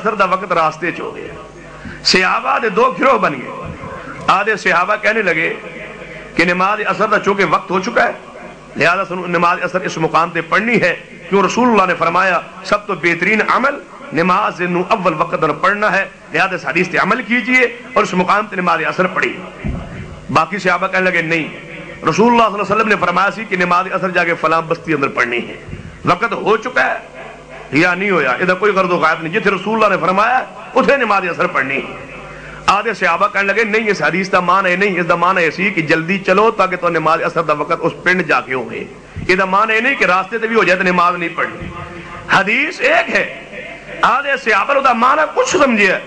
اثر دا وقت راستے چ ہو گیا. صحابہ دے دو گروہ بن گئے. آدھے صحابہ کہنے لگے کہ نماز اثر دا چونکہ وقت ہو چکا ہے لہذا نماز اثر اس مقام تے پڑھنی ہے، کیوں رسول اللہ نے فرمایا سب تو بہترین عمل نماز نو اول وقت پر پڑھنا ہے، لہذا اس حدیث تے عمل کیجئے اور اس مقام تے نماز اثر پڑھی. باقی صحابہ کہنے لگے نہیں، رسول اللہ صلی اللہ علیہ وسلم نے فرمایا سی کہ نماز اثر جا کے فلاں بستی اندر پڑھنی ہے، وقت ہو چکا ہے یا نہیں ہویا، ادھر کوئی غرض و غائب نہیں، جتھے رسول اللہ نے فرمایا اتھے نماز اثر پڑھنی ہے. آدھے صحابہ کہنے لگے نہیں، اس حدیث دا معنی نہیں، اس دا معنی ایسی کہ جلدی چلو تاکہ تو نماز اثر دا وقت اس پنڈ جا کے ہوئے. یہ دا معنی نہیں کہ راستے تے بھی ہو جائے تو نماز نہیں پڑھنی. حدیث ایک ہے. آدھے صحابہ نے دا معنی کچھ سمجھیا،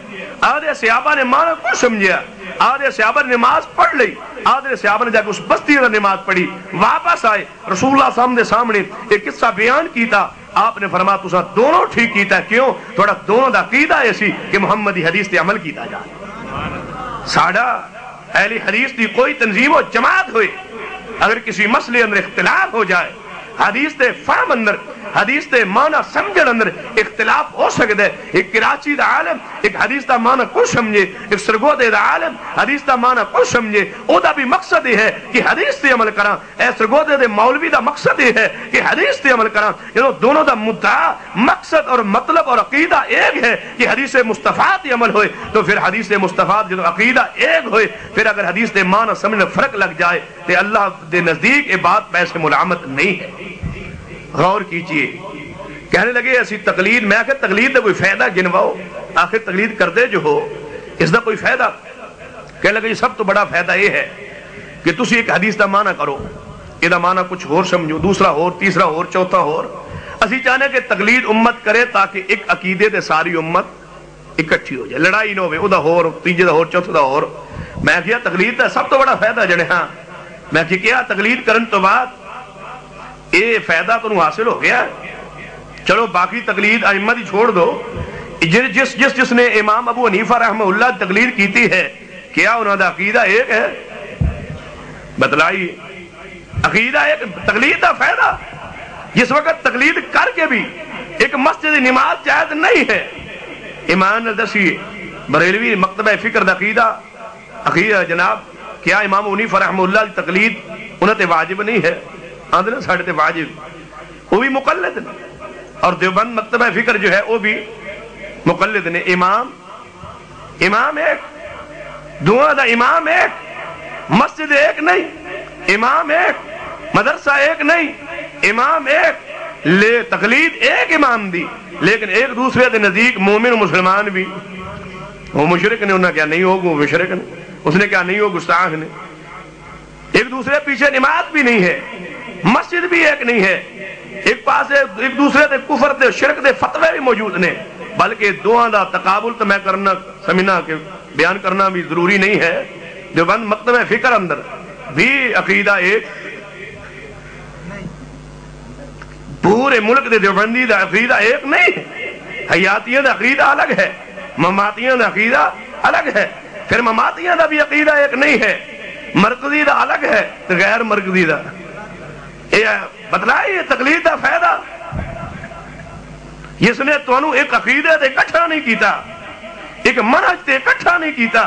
آدھے صحابہ نے معنی کچھ سمجھیا، آدھے صحابہ نے نماز پڑھ لی، آدھے صحابہ نے جا کے اس بستی میں نماز پڑھی. واپس آئے رسول اللہ سامنے ایک قصہ بیان کیتا. آپ نے فرمایا تساں دونوں ٹھیک کیتا ہے. کیوں؟ تھوڑا دونوں دا عقیدہ ایسی کہ محمدی حدیث تے عمل کیتا جائے. ساڑھا اہل حدیث دی کوئی تنظیم و جماعت ہوئے اگر کسی مسئلے اندر اختلاف ہو جائے، حدیث تے فہم اندر، حدیث تے معنی سمجھن اندر اختلاف ہو سکتا ہے. ایک کراچی دا عالم ایک حدیث دا معنی کچھ سمجھے، ایک سرگودے دا عالم حدیث دا معنی کچھ سمجھے، او دا بھی مقصد یہ ہے کہ حدیث تے عمل کراں. اے سرگودے دے مولوی دا مقصد یہ ہے کہ حدیث تے عمل کراں. یہ دونوں دا مدعا مقصد اور مطلب اور عقیدہ ایک ہے کہ حدیث مصطفیٰ تے عمل ہوئے تو پھر حدیث مصطفیٰ جو عقیدہ ایک ہوئے. پھر اگر حدیث دے معنی سمجھنے فرق لگ جائے تو اللہ دے نزدیک یہ بات پیسے ملامت نہیں ہے. غور کیجئے. کہنے لگے ایسی تقلید، میں آخر تقلید دا کوئی فائدہ گنواؤ، آخر تقلید کردے جو ہو اس دا کوئی فائدہ. کہنے لگے یہ سب تو بڑا فائدہ یہ ہے کہ تسی ایک حدیث دا معنی کرو، یہ دا معنی کچھ اور سمجھو، دوسرا اور، تیسرا اور، چوتھا اور. اسی چاہنے کہ تقلید امت کرے تاکہ ایک عقیدے دے ساری امت اکٹھی ہو جائے، لڑائی نہ ہوئے، او دا اور، تیجے دا اور، چوتھے دا اور. میں کیا تقلید دا سب تو بڑا فائدہ جڑے ہاں. میں کیا تقلید کرن تو بعد اے فائدہ تو حاصل ہو گیا، چلو باقی تقلید ائمہ دی چھوڑ دو. جس نے امام ابو حنیفہ رحمہ اللہ تقلید کیتی ہے کیا انہوں دا عقیدہ ایک ہے؟ بتلائی عقیدہ ایک. تقلید دا فائدہ جس وقت تقلید کر کے بھی ایک مسجد نماز جائز نہیں ہے. امام دسی بریلوی مکتبہ فکر دا عقیدہ جناب کیا امام حنیفہ رحمہ اللہ دی تقلید انہوں تے واجب نہیں ہے؟ آندھنے ساڑھے تے واجب، وہ بھی مقلد نے. اور دیوبند مکتبہ فکر جو ہے وہ بھی مقلد نے. امام ایک، دعا دا امام ایک، مسجد ایک نہیں، امام ایک، مدرسہ ایک نہیں، امام ایک. لے تقلید ایک امام دی لیکن ایک دوسرے دے نزدیک مومن و مسلمان بھی. وہ مشرک نے انہوں نے کیا نہیں ہوگا، وہ مشرک نے اس نے کیا نہیں ہو، گستاخ نے. ایک دوسرے پیچھے نماز بھی نہیں ہے، مسجد بھی ایک نہیں ہے، ایک پاس ایک دوسرے دے کفر دے شرک دے فتوے بھی موجود نے. بلکہ دعا دا تقابل تو میں کرنا سمجھنا کہ بیان کرنا بھی ضروری نہیں ہے. دیوبند مکتبہ فکر اندر بھی عقیدہ ایک، پورے ملک دے دیوبندی دا عقیدہ ایک نہیں. حیاتیہ دا عقیدہ الگ ہے، مماتیہ دا عقیدہ الگ ہے. پھر مماتیہ دا بھی عقیدہ ایک نہیں ہے، مرکزی دا الگ ہے غیر مرکزی دا. بتلائیے تقلید دا فائدہ جس نے تو انہوں ایک عقیدہ دے اکٹھا نہیں کیتا، ایک منہج تے اکٹھا نہیں کیتا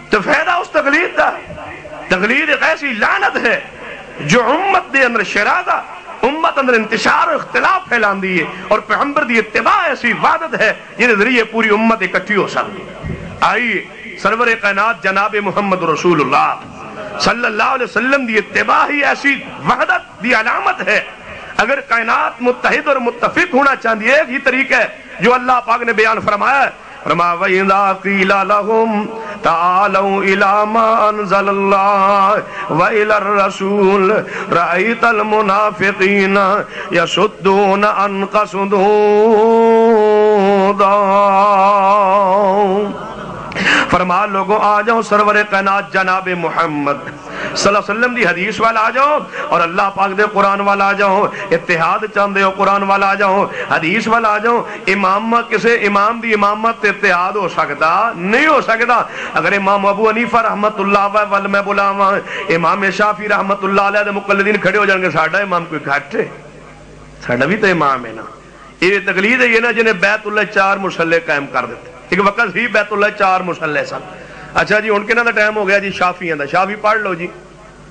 تو فائدہ اس تقلید دا. تقلید ایک ایسی لعنت ہے جو امت دے اندر شرادہ، امت اندر انتشار و اختلاف پھیلان دیئے، اور پیغمبر دی اتباع ایسی عبادت ہے جن ذریعے پوری امت اکٹھی ہو سکتی. آئیے سرور کائنات جناب محمد رسول اللہ صلی اللہ علیہ وسلم دی اتباع ہی ایسی وحدت دی علامت ہے. اگر کائنات متحد اور متفق ہونا چاہتی ہے، ایک ہی طریقہ ہے جو اللہ پاک نے بیان فرمایا ہے. فرمایا وَإِذَا قِيلَ لَهُمْ تَعَالَوْا إِلَى مَا أَنزَلَ اللَّهُ وَإِلَى الرَّسُولِ رَأَيْتَ الْمُنَافِقِينَ يَصُدُّونَ عَنْكَ صُدُودًا. فرما لوگوں آ جاؤ سرور کائنات جناب محمد صلی اللہ علیہ وسلم دی حدیث والا آ جاؤ، اور اللہ پاک دے قرآن والا آ جاؤ. اتحاد چاندے ہو قرآن والا آ جاؤ، حدیث والا آ جاؤ. امامت کسے امام دی امامت اتحاد ہو سکتا نہیں ہو سکتا. اگر امام ابو حنیفہ رحمت اللہ علیہ میں بلاواں، امام شافعی رحمت اللہ علیہ دے مقلدین کھڑے ہو جائیں گے، ساڈا امام کوئی گھٹ ہے؟ ساڈا بھی تو امام ہے نا. یہ تقلید ہے یہ نا جنہیں بیت اللہ 4 مصلے قائم کر دیتے. ایک وقت ہی بیت اللہ 4 مصلے سن. اچھا جی ہن کہنا دا ٹائم ہو گیا جی شافیاں دا. شافی پڑھ لو جی,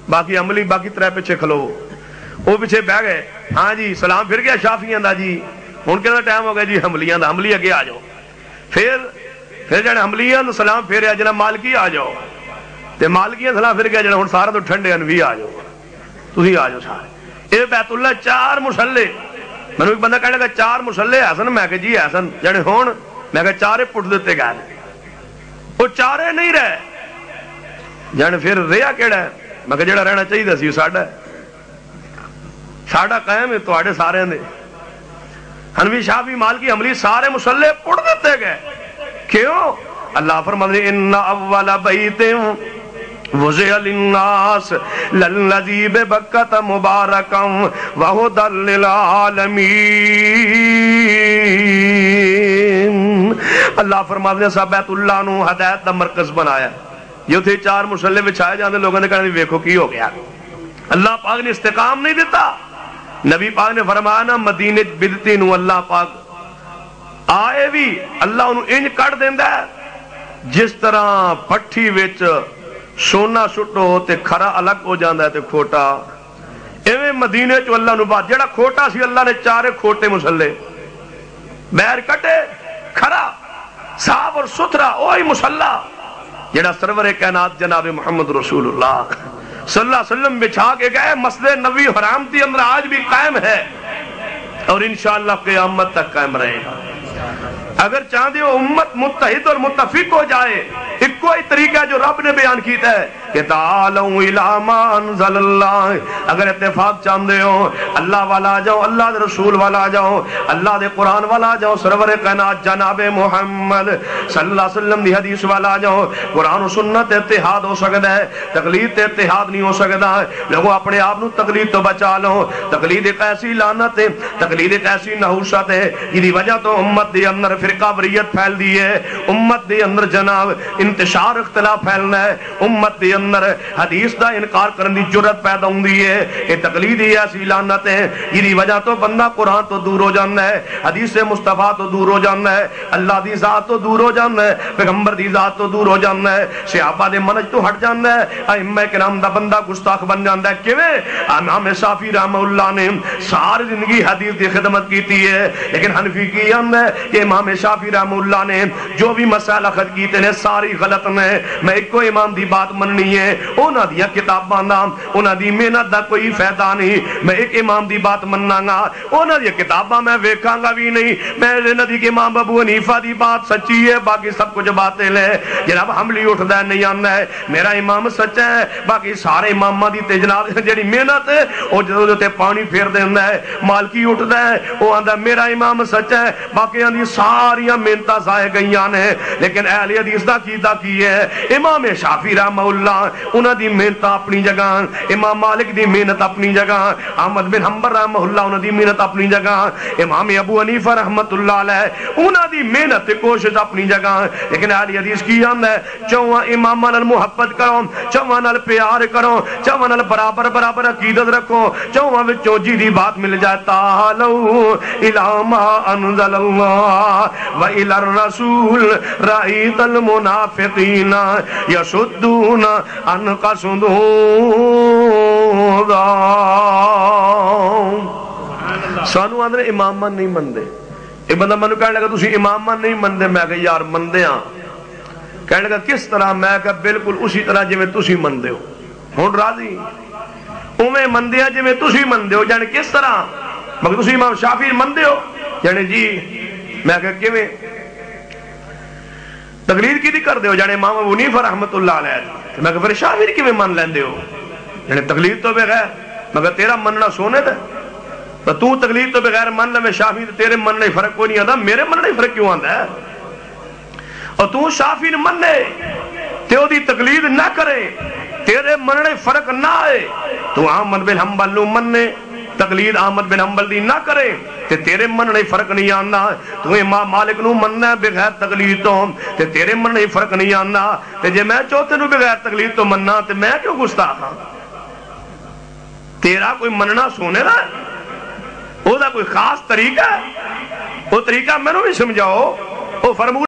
باقی عملی باقی 3 پیچھے کھلو. وہ پیچھے بہ گئے, ہاں جی سلام پھر گیا شافیاں دا جی. ہن کہنا ٹائم ہو گیا جی حنبلیاں دا. حنبلی اگے آ جاؤ. پھر جڑے حنبلیاں دا سلام پھیریا جناب مالکی آ جاؤ. تے مالکیاں سلام پھر گیا جناب ہن سارا تو ٹھنڈے انوی آ جاؤ. تسی آ جاؤ سارے. یہ بیت اللہ 4 مصلے. مینوں ایک بندہ کہنے لگا 4 مصلے حسن. میں کہ جی حسن جڑے ہون میں کہ 4 پٹ دیتے گئے. وہ 4 نہیں رہے جان پھر رہا کیڑا ہے. میں کہ جڑا رہنا چاہیے سی ساڈا قائم ہے تواڈے سارے دے. حنفی شافعی مالکی حنبلی سارے مصلے پٹ دیتے گئے. کیوں؟ اللہ فرماتے ہیں ان اول بیت وضع للناس للذی ببکۃ مبارکا وہدی للعالمین. اللہ فرماتے ہیں سب بیت اللہ نو ہدایت دا مرکز بنایا. یہ تھے 4 مصلے بچھائے جاندے لوگوں نے کہا ویکھو کی ہو گیا. اللہ پاک نے استقام نہیں دیتا. نبی پاک نے فرمایا نا مدینے بدتی نو اللہ پاک آئے بھی اللہ انہوں انج کٹ دیندا ہے جس طرح پٹھی وچ سونا سٹو تے کھرا الگ ہو جاندا ہے تے کھوٹا. ایویں مدینے چ اللہ نو بات جڑا کھوٹا سی اللہ نے 4 کھوٹے مصلے بیر کٹے کھرا صاف اور ستھرا وہی مصلا جڑا سرور کائنات جناب محمد رسول اللہ صلی اللہ علیہ وسلم بچھا کے گئے. مسجد نبوی حرام کے اندر آج بھی قائم ہے اور انشاءاللہ قیامت تک قائم رہے گا. اگر چاہتے ہو امت متحد اور متفق ہو جائے ایک کوئی طریقہ جو رب نے بیان کیتا ہے کہ تعالوا الی ما انزل اللہ. اگر اتفاق چاہتے ہو اللہ والا جاؤ, اللہ دے رسول والا جاؤ, اللہ دے قرآن والا جاؤ, سرور کائنات جناب محمد صلی اللہ علیہ وسلم دی حدیث والا جاؤ. قرآن و سنت اتحاد ہو سکتا ہے, تقلید تے اتحاد نہیں ہو سکتا. لوگوں اپنے آپ نو تقلید تو بچا لو. تقلید ایک ایسی لعنت ہے, تقلید ایک ایسی نحوست ہے جی وجہ تو امت دے اندر فرقہ وریت پھیل دی ہے. امت دے اندر جناب انتشار اختلاف پھیلنا ہے. امت دے اندر حدیث دا انکار کرنے دی جرت پیدا ہوندی ہے. یہ تقلید ہی ایسی لعنت ہے جی وجہ تو بندہ قرآن تو دور ہو جانا ہے, حدیث مصطفیٰ تو دور ہو جانا ہے, اللہ دی ذات تو دور ہو جانا ہے, پیغمبر دی ذات تو دور ہو جانا ہے, صحابہ دے منج تو ہٹ جانا ہے, ائمہ کرام دا بندہ گستاخ بن جانا ہے. کیویں امام شافعی رحمہ اللہ نے ساری زندگی حدیث دی خدمت کیتی ہے, لیکن حنفی کی ہے کہ امام شافعی رحمہ اللہ نے جو بھی مسائل اخذ کیتے ہیں ساری غلط نے. میں ایک کو امام دی بات مننی ہے, انہاں دی کتاباں دا انہاں دی محنت دا کوئی فائدہ نہیں. میں ایک امام دی بات مننا گا, انہاں دی کتاباں میں ویکھاں گا بھی نہیں. میں انہاں دی کہ امام ابو حنیفہ دی بات سچی ہے باقی سب کچھ باطل ہے. جناب حملی اٹھدا ہے نہیں آندا ہے میرا امام سچا ہے باقی سارے اماماں دی تے جناب جڑی محنت ہے او جدوں تے پانی پھیر دیندا ہے. مالکی اٹھدا ہے او آندا میرا امام سچا ہے باقیاں دی ساریاں محنتاں ضائع گئیاں نے. لیکن اہل حدیث دا کیتا کی ہے امام شافعی رحمہ اللہ انہاں دی محنتاں اپنی جگہ, امام مالک دی محنت اپنی جگہ, احمد بن حنبل رحمہ اللہ انہاں دی محنت اپنی جگہ, امام ابو حنیفہ رحمت اللہ علیہ انہاں دی محنت تے کوشش اپنی جگہ. لیکن اہل حدیث کی آندا ہے چواں اماماں نال محبت کرو, چواں نال پیار کرو, چواں نال برابر برابر عقیدت رکھو. چواں وچوں جی دی بات مل جائے تعالوا الی ما انزل اللہ و الی الرسول رأیت المنافقین یصدون عنک صدودا. سانو آندے اماماں نہیں مندے. ایک بندہ مینوں کہنے لگا تسی اماماں نہیں مندے. میں کہ یار مندے ہاں. کہنے لگا کس طرح؟ میں کہ بالکل اسی طرح جویں تسی مندے ہو. ہن راضی اوویں مندے ہاں جویں تسی مندے ہو. یعنی کس طرح؟ مگر تسی امام شافعی مندے ہو؟ یعنی جی. میں کہ کیویں تقلید کی کر دے ہو؟ یعنی امام ابو حنیفہ رحمت اللہ علیہ. میں کہ پھر شافعی کیویں مان لیندے ہو؟ یعنی تقلید تو بغیر. مگر تیرا مننا سونے تے تو تقلید تو بغیر من لے. شافعی تے تیرے مننے فرق کوئی نہیں آندا. میرے مننے فرق کیوں آندا ہے؟ اور تو شافعی نے مننے تے او دی تقلید نہ کرے, تیرے مننے فرق نہ آئے. تو احمد بن حنبل نو مننے تقلید احمد بن حنبل دی نہ کرے تے تیرے مننے فرق نہیں آندا. تو امام مالک نو مننا بغیر تقلید تو تے تیرے مننے فرق نہیں آندا. تے جے میں چوتھے نو بغیر تقلید تو مننا تے میں کیوں گستاخ ہاں؟ تیرا کوئی مننا سونے دا وہ کوئی خاص طریقہ ہے؟ وہ طریقہ مینوں بھی سمجھاؤ۔ وہ فرمود